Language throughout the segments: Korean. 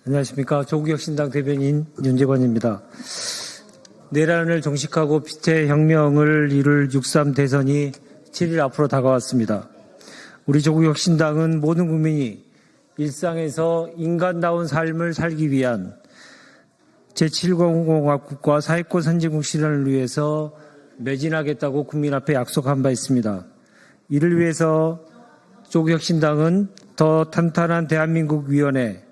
안녕하십니까. 조국혁신당 대변인 윤재관입니다. 내란을 종식하고 빛의 혁명을 이룰 6.3 대선이 7일 앞으로 다가왔습니다. 우리 조국혁신당은 모든 국민이 일상에서 인간다운 삶을 살기 위한 제7공화국과 사회권 선진국 실현을 위해서 매진하겠다고 국민 앞에 약속한 바 있습니다. 이를 위해서 조국혁신당은 더 탄탄한 대한민국 위원회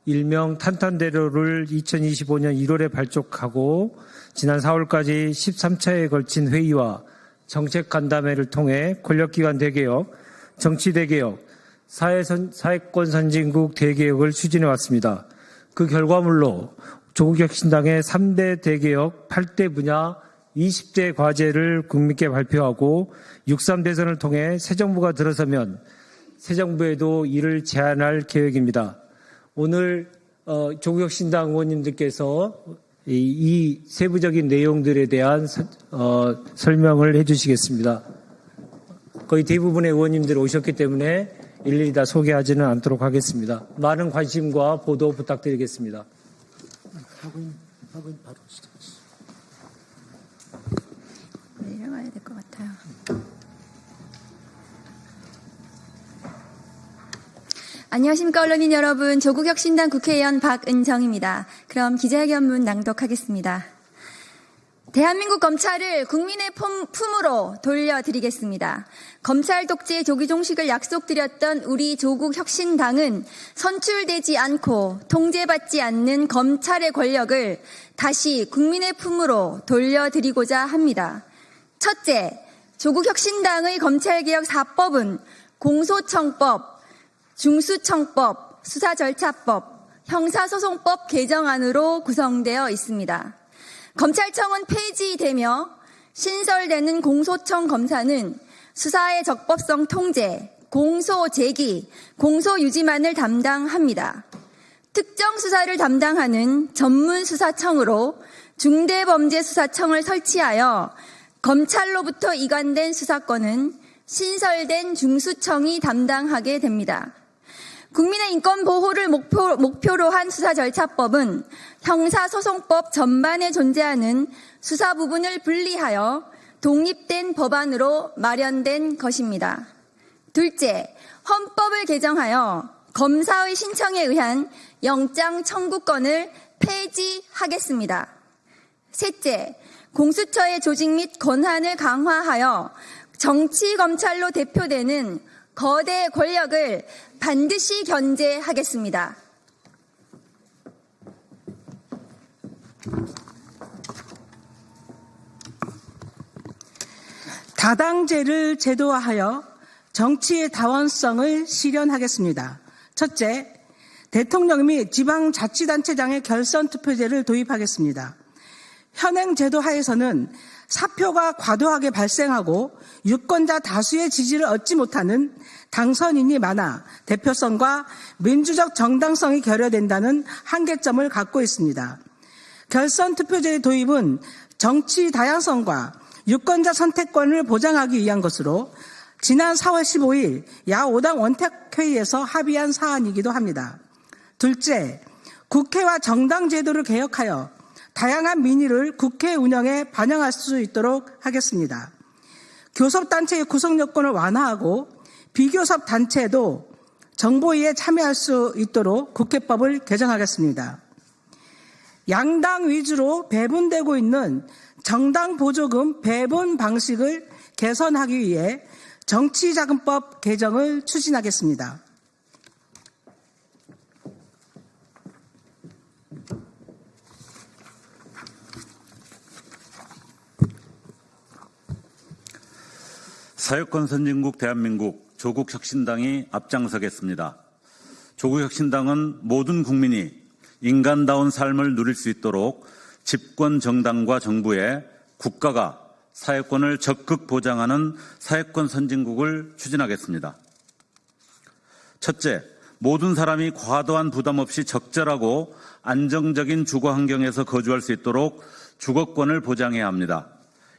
일명 탄탄대로를 2025년 1월에 발족하고 지난 4월까지 13차에 걸친 회의와 정책 간담회를 통해 권력기관 대개혁, 정치 대개혁, 사회권 선진국 대개혁을 추진해 왔습니다. 그 결과물로 조국혁신당의 3대 대개혁, 8대 분야, 20대 과제를 국민께 발표하고 6.3 대선을 통해 새 정부가 들어서면 새 정부에도 이를 제안할 계획입니다. 오늘 조국혁신당 의원님들께서 이 세부적인 내용들에 대한 설명을 해주시겠습니다. 거의 대부분의 의원님들 오셨기 때문에 일일이 다 소개하지는 않도록 하겠습니다. 많은 관심과 보도 부탁드리겠습니다. 바로 시작하시죠. 내려가야 될 것 같아요. 안녕하십니까 언론인 여러분, 조국혁신당 국회의원 박은정입니다. 그럼 기자회견문 낭독하겠습니다. 대한민국 검찰을 국민의 품으로 돌려드리겠습니다. 검찰 독재 조기 종식을 약속드렸던 우리 조국혁신당은 선출되지 않고 통제받지 않는 검찰의 권력을 다시 국민의 품으로 돌려드리고자 합니다. 첫째, 조국혁신당의 검찰개혁 4법은 공소청법, 중수청법, 수사절차법, 형사소송법 개정안으로 구성되어 있습니다. 검찰청은 폐지되며 신설되는 공소청 검사는 수사의 적법성 통제, 공소 제기, 공소 유지만을 담당합니다. 특정 수사를 담당하는 전문수사청으로 중대범죄수사청을 설치하여 검찰로부터 이관된 수사권은 신설된 중수청이 담당하게 됩니다. 국민의 인권 보호를 목표로 한 수사절차법은 형사소송법 전반에 존재하는 수사 부분을 분리하여 독립된 법안으로 마련된 것입니다. 둘째, 헌법을 개정하여 검사의 신청에 의한 영장 청구권을 폐지하겠습니다. 셋째, 공수처의 조직 및 권한을 강화하여 정치검찰로 대표되는 거대 권력을 반드시 견제하겠습니다. 다당제를 제도화하여 정치의 다원성을 실현하겠습니다. 첫째, 대통령 및 지방자치단체장의 결선투표제를 도입하겠습니다. 현행 제도 하에서는 사표가 과도하게 발생하고 유권자 다수의 지지를 얻지 못하는 당선인이 많아 대표성과 민주적 정당성이 결여된다는 한계점을 갖고 있습니다. 결선투표제의 도입은 정치 다양성과 유권자 선택권을 보장하기 위한 것으로 지난 4월 15일 야5당 원탁회의에서 합의한 사안이기도 합니다. 둘째, 국회와 정당 제도를 개혁하여 다양한 민의를 국회 운영에 반영할 수 있도록 하겠습니다. 교섭단체의 구성요건을 완화하고 비교섭 단체도 정보위에 참여할 수 있도록 국회법을 개정하겠습니다. 양당 위주로 배분되고 있는 정당 보조금 배분 방식을 개선하기 위해 정치자금법 개정을 추진하겠습니다. 사회권 선진국 대한민국 조국혁신당이 앞장서겠습니다. 조국혁신당은 모든 국민이 인간다운 삶을 누릴 수 있도록 집권 정당과 정부에 국가가 사회권을 적극 보장하는 사회권 선진국을 추진하겠습니다. 첫째, 모든 사람이 과도한 부담 없이 적절하고 안정적인 주거 환경에서 거주할 수 있도록 주거권을 보장해야 합니다.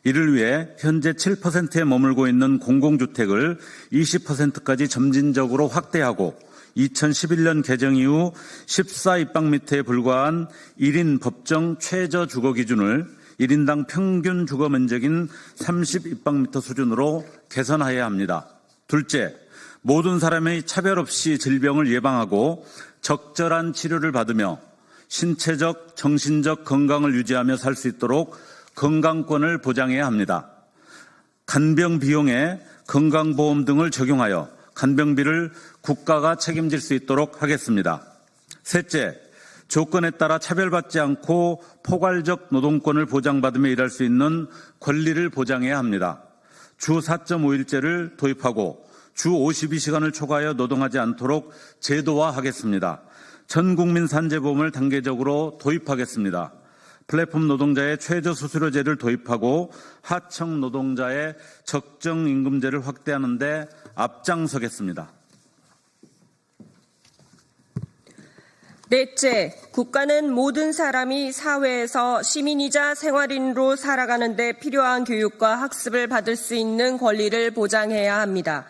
이를 위해 현재 7%에 머물고 있는 공공주택을 20%까지 점진적으로 확대하고 2011년 개정 이후 14입방미터에 불과한 1인 법정 최저 주거 기준을 1인당 평균 주거 면적인 30입방미터 수준으로 개선해야 합니다. 둘째, 모든 사람의 차별 없이 질병을 예방하고 적절한 치료를 받으며 신체적, 정신적 건강을 유지하며 살 수 있도록 건강권을 보장해야 합니다. 간병 비용에 건강보험 등을 적용하여 간병비를 국가가 책임질 수 있도록 하겠습니다. 셋째, 조건에 따라 차별받지 않고 포괄적 노동권을 보장받으며 일할 수 있는 권리를 보장해야 합니다. 주 4.5일제를 도입하고 주 52시간을 초과하여 노동하지 않도록 제도화하겠습니다. 전 국민 산재보험을 단계적으로 도입하겠습니다. 플랫폼 노동자의 최저 수수료제를 도입하고 하청 노동자의 적정 임금제를 확대하는 데 앞장서겠습니다. 넷째, 국가는 모든 사람이 사회에서 시민이자 생활인으로 살아가는 데 필요한 교육과 학습을 받을 수 있는 권리를 보장해야 합니다.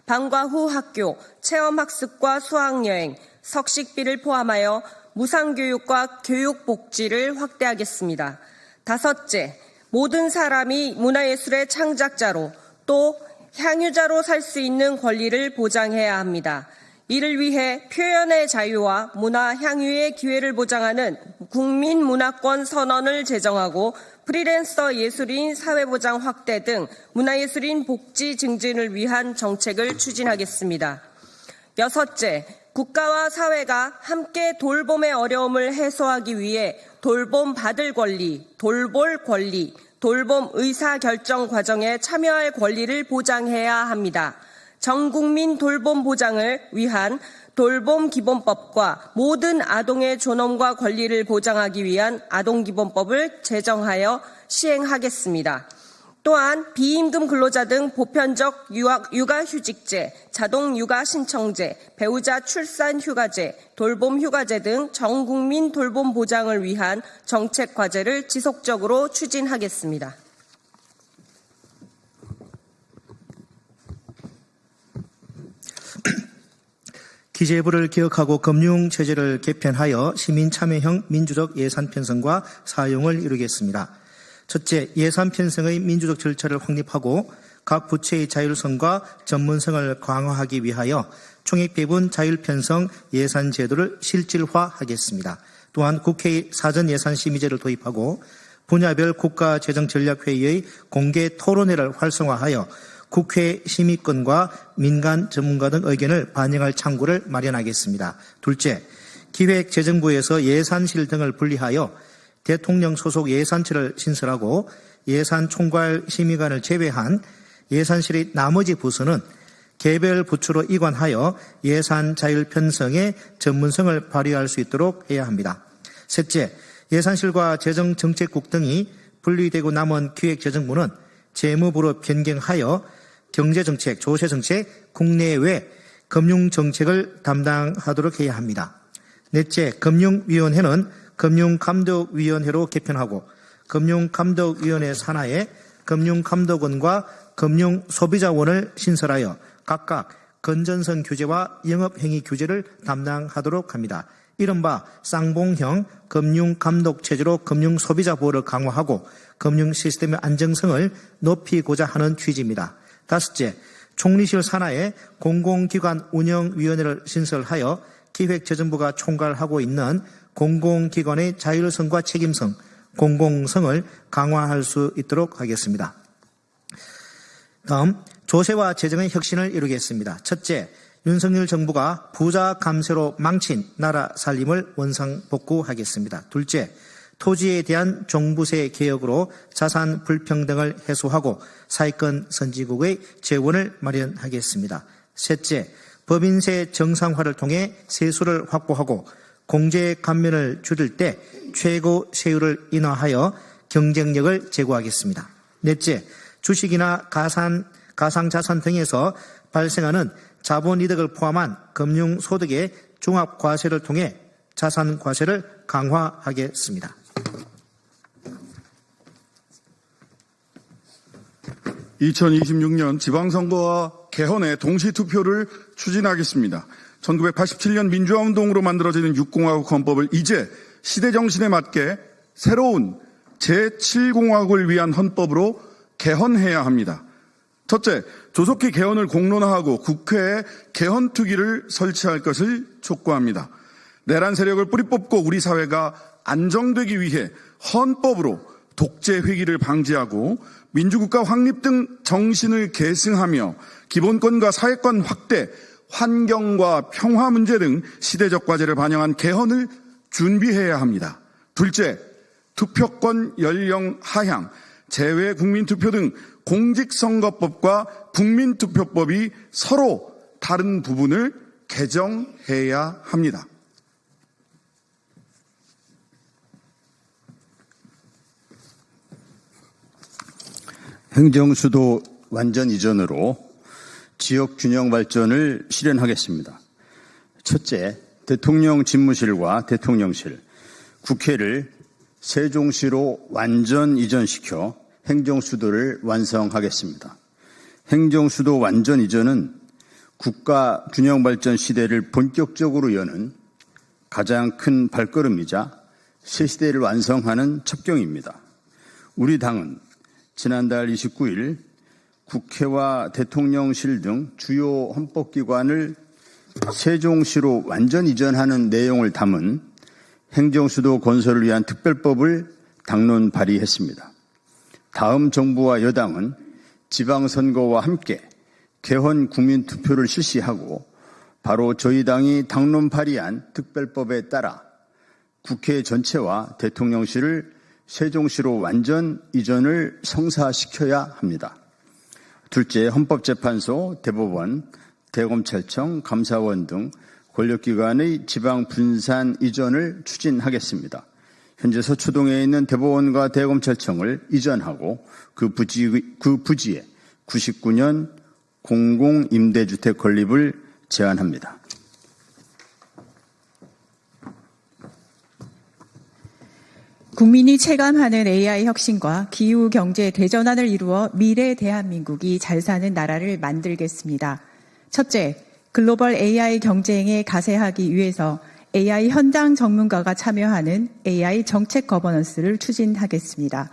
방과 후 학교, 체험학습과 수학여행, 석식비를 포함하여 무상교육과 교육복지를 확대하겠습니다. 다섯째, 모든 사람이 문화예술의 창작자로 또 향유자로 살 수 있는 권리를 보장해야 합니다. 이를 위해 표현의 자유와 문화 향유의 기회를 보장하는 국민문화권 선언을 제정하고 프리랜서 예술인 사회보장 확대 등 문화예술인 복지 증진을 위한 정책을 추진하겠습니다. 여섯째, 국가와 사회가 함께 돌봄의 어려움을 해소하기 위해 돌봄 받을 권리, 돌볼 권리, 돌봄 의사결정 과정에 참여할 권리를 보장해야 합니다. 전국민 돌봄 보장을 위한 돌봄기본법과 모든 아동의 존엄과 권리를 보장하기 위한 아동기본법을 제정하여 시행하겠습니다. 또한 비임금 근로자 등 보편적 육아휴직제, 자동육아신청제, 배우자 출산휴가제, 돌봄휴가제 등 전국민 돌봄 보장을 위한 정책 과제를 지속적으로 추진하겠습니다. 기재부를 개혁하고 금융체제를 개편하여 시민참여형 민주적 예산 편성과 사용을 이루겠습니다. 첫째, 예산 편성의 민주적 절차를 확립하고 각 부처의 자율성과 전문성을 강화하기 위하여 총액배분 자율편성 예산 제도를 실질화하겠습니다. 또한 국회의 사전예산심의제를 도입하고 분야별 국가재정전략회의의 공개 토론회를 활성화하여 국회 심의권과 민간 전문가 등 의견을 반영할 창구를 마련하겠습니다. 둘째, 기획재정부에서 예산실 등을 분리하여 대통령 소속 예산처를 신설하고 예산총괄 심의관을 제외한 예산실의 나머지 부서는 개별 부처로 이관하여 예산 자율 편성의 전문성을 발휘할 수 있도록 해야 합니다. 셋째, 예산실과 재정정책국 등이 분리되고 남은 기획재정부는 재무부로 변경하여 경제정책, 조세정책, 국내외 금융정책을 담당하도록 해야 합니다. 넷째, 금융위원회는 금융감독위원회로 개편하고 금융감독위원회 산하에 금융감독원과 금융소비자원을 신설하여 각각 건전성 규제와 영업행위 규제를 담당하도록 합니다. 이른바 쌍봉형 금융감독체제로 금융소비자보호를 강화하고 금융시스템의 안정성을 높이고자 하는 취지입니다. 다섯째, 총리실 산하에 공공기관 운영위원회를 신설하여 기획재정부가 총괄하고 있는 공공기관의 자율성과 책임성, 공공성을 강화할 수 있도록 하겠습니다. 다음, 조세와 재정의 혁신을 이루겠습니다. 첫째, 윤석열 정부가 부자 감세로 망친 나라 살림을 원상복구하겠습니다. 둘째, 토지에 대한 종부세 개혁으로 자산 불평등을 해소하고 사회권 선진국의 재원을 마련하겠습니다. 셋째, 법인세 정상화를 통해 세수를 확보하고 공제 감면을 줄일 때 최고 세율을 인하하여 경쟁력을 제고하겠습니다. 넷째, 주식이나 가상자산 등에서 발생하는 자본이득을 포함한 금융소득의 종합과세를 통해 자산과세를 강화하겠습니다. (2026년) 지방선거와 개헌의 동시투표를 추진하겠습니다. 1987년 민주화운동으로 만들어지는 6공화국 헌법을 이제 시대 정신에 맞게 새로운 제7공화국을 위한 헌법으로 개헌해야 합니다. 첫째, 조속히 개헌을 공론화하고 국회에 개헌투기를 설치할 것을 촉구합니다. 내란 세력을 뿌리 뽑고 우리 사회가 안정되기 위해 헌법으로 독재 회기를 방지하고 민주국가 확립 등 정신을 계승하며 기본권과 사회권 확대, 환경과 평화 문제 등 시대적 과제를 반영한 개헌을 준비해야 합니다. 둘째, 투표권 연령 하향, 재외 국민투표 등 공직선거법과 국민투표법이 서로 다른 부분을 개정해야 합니다. 행정수도 완전 이전으로 지역 균형 발전을 실현하겠습니다. 첫째, 대통령 집무실과 대통령실, 국회를 세종시로 완전 이전시켜 행정수도를 완성하겠습니다. 행정수도 완전 이전은 국가 균형 발전 시대를 본격적으로 여는 가장 큰 발걸음이자 새 시대를 완성하는 첩경입니다. 우리 당은 지난달 29일 국회와 대통령실 등 주요 헌법기관을 세종시로 완전 이전하는 내용을 담은 행정수도 건설을 위한 특별법을 당론 발의했습니다. 다음 정부와 여당은 지방선거와 함께 개헌 국민투표를 실시하고 바로 저희 당이 당론 발의한 특별법에 따라 국회 전체와 대통령실을 세종시로 완전 이전을 성사시켜야 합니다. 둘째, 헌법재판소, 대법원, 대검찰청, 감사원 등 권력기관의 지방 분산 이전을 추진하겠습니다. 현재 서초동에 있는 대법원과 대검찰청을 이전하고 그 부지에 99년 공공임대주택 건립을 제안합니다. 국민이 체감하는 AI 혁신과 기후 경제 대전환을 이루어 미래 대한민국이 잘 사는 나라를 만들겠습니다. 첫째, 글로벌 AI 경쟁에 가세하기 위해서 AI 현장 전문가가 참여하는 AI 정책 거버넌스를 추진하겠습니다.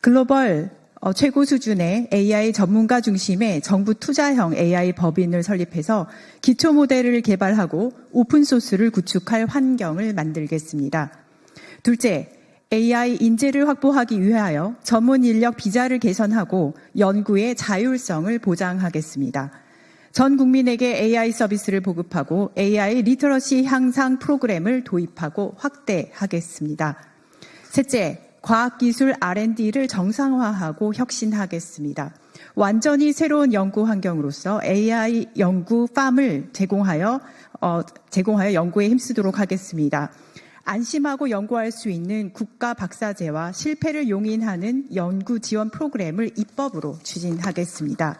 글로벌 최고 수준의 AI 전문가 중심의 정부 투자형 AI 법인을 설립해서 기초 모델을 개발하고 오픈소스를 구축할 환경을 만들겠습니다. 둘째, AI 인재를 확보하기 위하여 전문 인력 비자를 개선하고 연구의 자율성을 보장하겠습니다. 전 국민에게 AI 서비스를 보급하고 AI 리터러시 향상 프로그램을 도입하고 확대하겠습니다. 셋째, 과학기술 R&D를 정상화하고 혁신하겠습니다. 완전히 새로운 연구 환경으로서 AI 연구 팜을 제공하여 연구에 힘쓰도록 하겠습니다. 안심하고 연구할 수 있는 국가 박사제와 실패를 용인하는 연구 지원 프로그램을 입법으로 추진하겠습니다.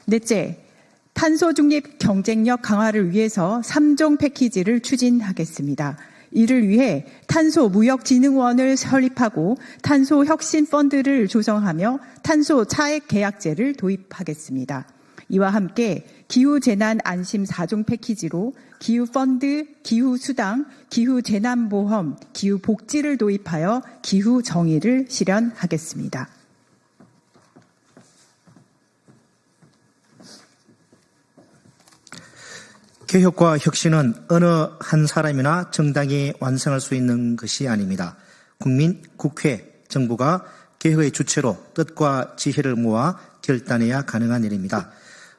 넷째, 탄소 중립 경쟁력 강화를 위해서 3종 패키지를 추진하겠습니다. 이를 위해 탄소 무역진흥원을 설립하고 탄소 혁신 펀드를 조성하며 탄소 차액 계약제를 도입하겠습니다. 이와 함께 기후재난 안심 4종 패키지로 기후펀드, 기후수당, 기후재난보험, 기후복지를 도입하여 기후정의를 실현하겠습니다. 개혁과 혁신은 어느 한 사람이나 정당이 완성할 수 있는 것이 아닙니다. 국민, 국회, 정부가 개혁의 주체로 뜻과 지혜를 모아 결단해야 가능한 일입니다.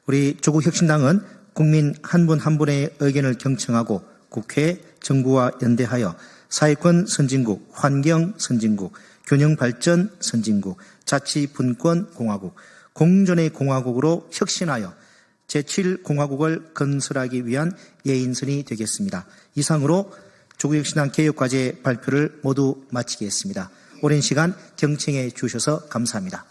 우리 조국혁신당은 국민 한 분 한 분의 의견을 경청하고 국회, 정부와 연대하여 사회권 선진국, 환경 선진국, 균형 발전 선진국, 자치분권 공화국, 공존의 공화국으로 혁신하여 제7공화국을 건설하기 위한 예인선이 되겠습니다. 이상으로 조국혁신당 개혁과제 발표를 모두 마치겠습니다. 오랜 시간 경청해 주셔서 감사합니다.